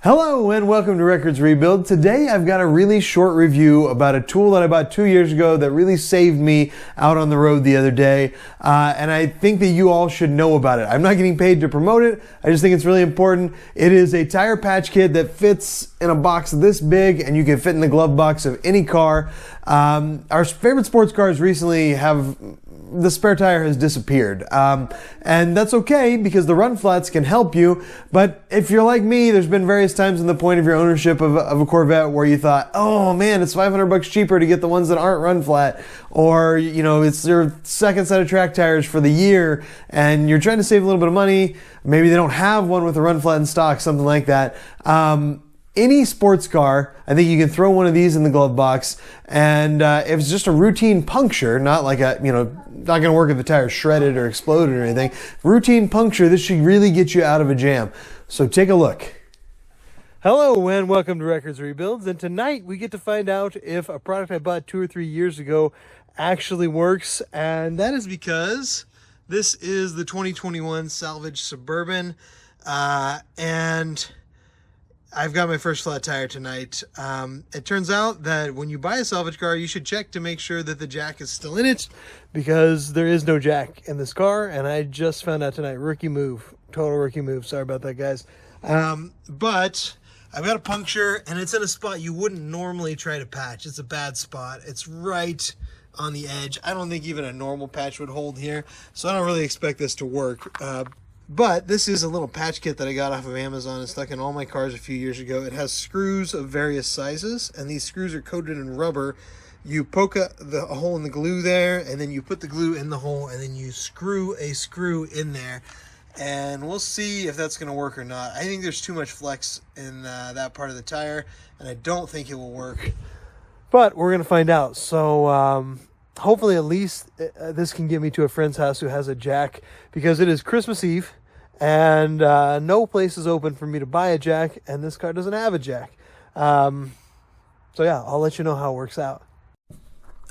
Hello and welcome to Records Rebuild. Today I've got a really short review about a tool that I bought 2 years ago that really saved me out on the road the other day, and I think that you all should know about it. I'm not getting paid to promote it, I just think it's really important. It is a tire patch kit that fits in a box this big and you can fit in the glove box of any car. Our favorite sports cars recently the spare tire has disappeared. And that's okay because the run flats can help you. But if you're like me, there's been various times in the point of your ownership of a Corvette where you thought, oh man, it's $500 cheaper to get the ones that aren't run flat. Or, you know, it's your second set of track tires for the year and you're trying to save a little bit of money. Maybe they don't have one with a run flat in stock, something like that. Any sports car, I think you can throw one of these in the glove box, and if it's just a routine puncture, not like not going to work if the tire's shredded or exploded or anything, routine puncture, this should really get you out of a jam. So take a look. Hello and welcome to Records Rebuilds, and tonight we get to find out if a product I bought 2 or 3 years ago actually works, and that is because this is the 2021 Salvage Suburban, and I've got my first flat tire tonight. It turns out that when you buy a salvage car, you should check to make sure that the jack is still in it, because there is no jack in this car, and I just found out tonight. Rookie move. Total rookie move. Sorry about that, guys. But I've got a puncture, and it's in a spot you wouldn't normally try to patch. It's a bad spot. It's right on the edge. I don't think even a normal patch would hold here, so I don't really expect this to work. But this is a little patch kit that I got off of Amazon and stuck in all my cars a few years ago. It has screws of various sizes, and these screws are coated in rubber. You poke a hole in the glue there, and then you put the glue in the hole, and then you screw a screw in there. And we'll see if that's going to work or not. I think there's too much flex in that part of the tire, and I don't think it will work. But we're going to find out. So hopefully at least this can get me to a friend's house who has a jack, because it is Christmas Eve. And no place is open for me to buy a jack, and this car doesn't have a jack. So yeah, I'll let you know how it works out.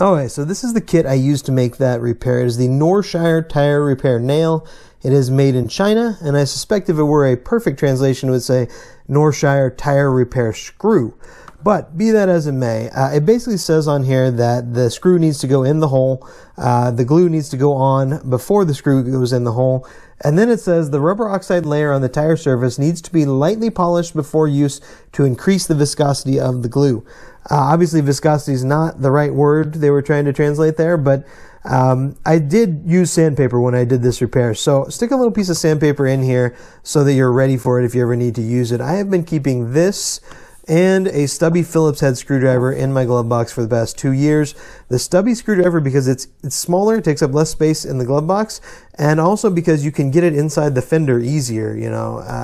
Okay, so this is the kit I used to make that repair. It is the Norshire Tire Repair Nail. It is made in China, and I suspect if it were a perfect translation, it would say Norshire Tire Repair Screw. But be that as it may, it basically says on here that the screw needs to go in the hole, the glue needs to go on before the screw goes in the hole, and then it says the rubber oxide layer on the tire surface needs to be lightly polished before use to increase the viscosity of the glue. Obviously viscosity is not the right word they were trying to translate there, but I did use sandpaper when I did this repair, so stick a little piece of sandpaper in here so that you're ready for it if you ever need to use it. I have been keeping this and a stubby Phillips head screwdriver in my glove box for the past 2 years. The stubby screwdriver, because it's smaller, it takes up less space in the glove box, and also because you can get it inside the fender easier,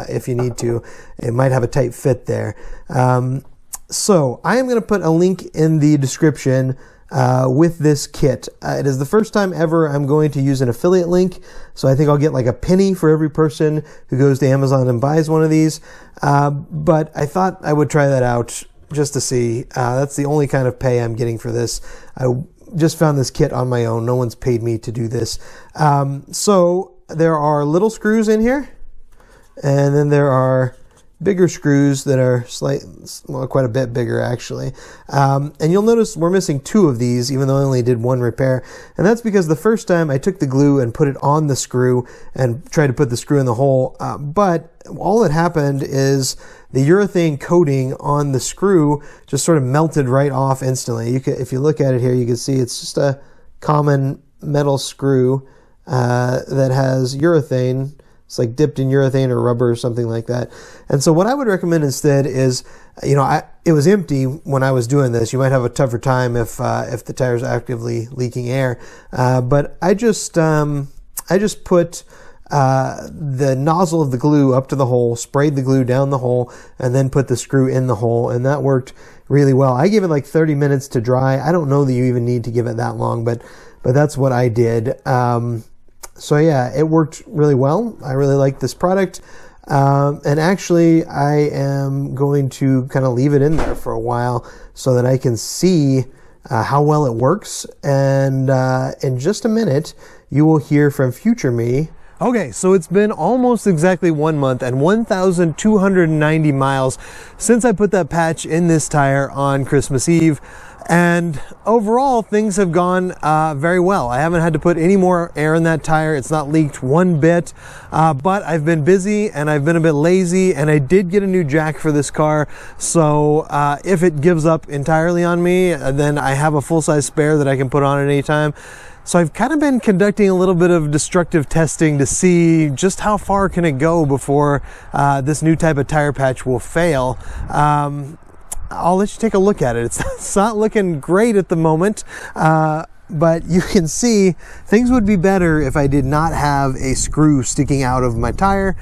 if you need to. It might have a tight fit there. So I am going to put a link in the description with this kit. It is the first time ever I'm going to use an affiliate link, so I think I'll get like a penny for every person who goes to Amazon and buys one of these. But I thought I would try that out just to see. That's the only kind of pay I'm getting for this. I just found this kit on my own. No one's paid me to do this. So there are little screws in here, and then there are bigger screws that are quite a bit bigger actually. And you'll notice we're missing 2 of these, even though I only did 1 repair. And that's because the first time I took the glue and put it on the screw and tried to put the screw in the hole. But all that happened is the urethane coating on the screw just sort of melted right off instantly. If you look at it here, you can see it's just a common metal screw that has urethane. It's like dipped in urethane or rubber or something like that. And so what I would recommend instead is, it was empty when I was doing this. You might have a tougher time if the tire's actively leaking air. But I just put the nozzle of the glue up to the hole, sprayed the glue down the hole, and then put the screw in the hole, and that worked really well. I gave it like 30 minutes to dry. I don't know that you even need to give it that long, but that's what I did. So yeah, it worked really well. I really like this product. And actually, I am going to kind of leave it in there for a while so that I can see how well it works. And in just a minute, you will hear from future me Okay, so it's been almost exactly 1 month and 1,290 miles since I put that patch in this tire on Christmas Eve. And overall, things have gone very well. I haven't had to put any more air in that tire. It's not leaked one bit, but I've been busy and I've been a bit lazy, and I did get a new jack for this car. So if it gives up entirely on me, then I have a full-size spare that I can put on at any time. So I've kind of been conducting a little bit of destructive testing to see just how far can it go before this new type of tire patch will fail. I'll let you take a look at it. It's not looking great at the moment, but you can see things would be better if I did not have a screw sticking out of my tire.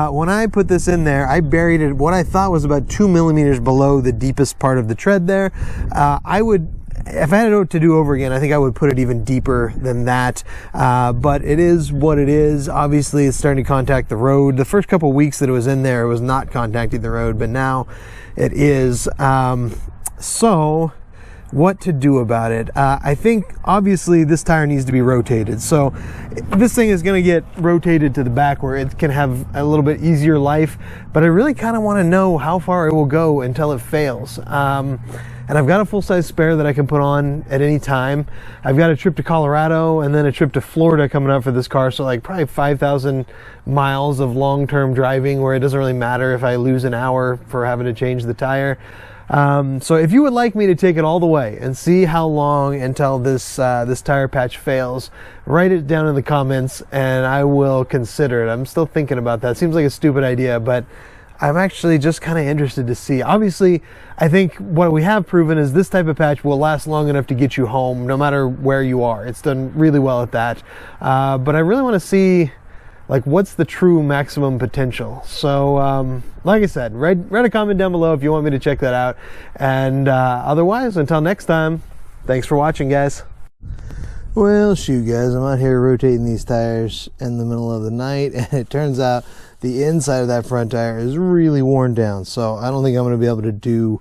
When I put this in there, I buried it what I thought was about 2 millimeters below the deepest part of the tread there. If I had it to do over again, I think I would put it even deeper than that. But it is what it is. Obviously, it's starting to contact the road. The first couple weeks that it was in there, it was not contacting the road, but now it is. So what to do about it? I think obviously this tire needs to be rotated. So this thing is going to get rotated to the back where it can have a little bit easier life, but I really kind of want to know how far it will go until it fails. And I've got a full-size spare that I can put on at any time. I've got a trip to Colorado and then a trip to Florida coming up for this car. So like probably 5,000 miles of long-term driving where it doesn't really matter if I lose an hour for having to change the tire. So if you would like me to take it all the way and see how long until this tire patch fails, write it down in the comments and I will consider it. I'm still thinking about that. Seems like a stupid idea, but I'm actually just kind of interested to see. Obviously, I think what we have proven is this type of patch will last long enough to get you home no matter where you are. It's done really well at that. But I really want to see like what's the true maximum potential. So like I said, write a comment down below if you want me to check that out. And otherwise, until next time, thanks for watching, guys. Well, shoot, guys, I'm out here rotating these tires in the middle of the night, and it turns out the inside of that front tire is really worn down. So I don't think I'm going to be able to do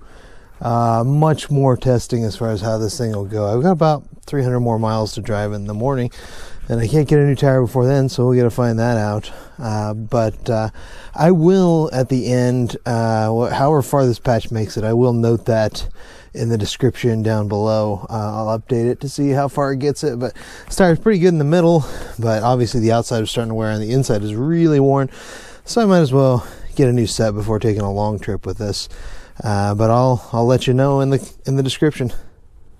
much more testing as far as how this thing will go. I've got about 300 more miles to drive in the morning, and I can't get a new tire before then, so we'll got to find that out. But I will, at the end, however far this patch makes it, I will note that in the description down below. I'll update it to see how far it gets it. But this tire is pretty good in the middle, but obviously the outside is starting to wear and the inside is really worn. So I might as well get a new set before taking a long trip with this. But I'll let you know in the description.